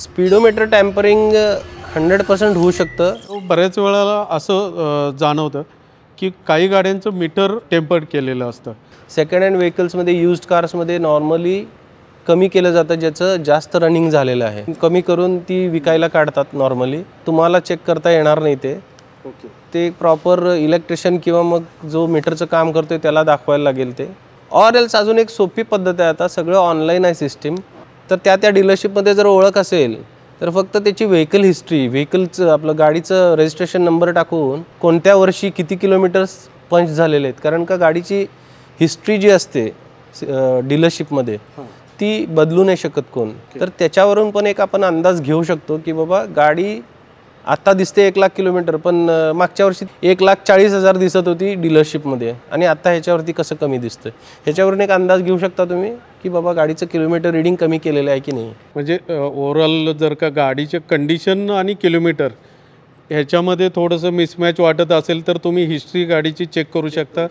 Speedometer tampering 100% होऊ शकतं। बऱ्याच वेळेला असं जाणवतं की काही गाड्यांचं मीटर टेम्पर्ड केलेलं असतं। सेकंड हँड व्हेकल्समध्ये यूज्ड कार्समध्ये नॉर्मली कमी केलं जातं, ज्याचं जास्त रनिंग झालेलं आहे। कमी करून ती विकायला काढतात नॉर्मली, तुम्हाला चेक करता येणार नाही ते। ते प्रॉपर इलेक्ट्रिशियन किंवा मग जो मीटरचं काम करतोय त्याला दाखवायला लागेल ते। ऑर एल्स अजून एक सोपी पद्धत आहे, आता सगळं ऑनलाईन आहे सिस्टीम। तर त्या डीलरशिपमध्ये जर ओळख असेल तर फक्त त्याची व्हेकल हिस्ट्री, व्हेकलचं आपलं गाडीचं रजिस्ट्रेशन नंबर टाकून कोणत्या वर्षी किती किलोमीटर्स पंच झालेले आहेत, कारण का गाडीची हिस्ट्री जी असते डीलरशिपमध्ये ती बदलू नाही शकत कोण। तर त्याच्यावरून पण एक आपण अंदाज घेऊ शकतो की बाबा गाडी आता दिसते 1 लाख किलोमीटर, पण मागच्या वर्षी 1,40,000 दिसत होती डीलरशिपमध्ये आणि आता ह्याच्यावरती कसं कमी दिसतं, ह्याच्यावरून एक अंदाज घेऊ शकता तुम्ही की बाबा गाडीचं किलोमीटर रीडिंग कमी केलेलं आहे की नाही। म्हणजे ओव्हरऑल जर का गाडीचे कंडिशन आणि किलोमीटर ह्याच्यामध्ये थोडंसं मिसमॅच वाटत असेल तर तुम्ही हिस्ट्री गाडीची चेक करू शकता।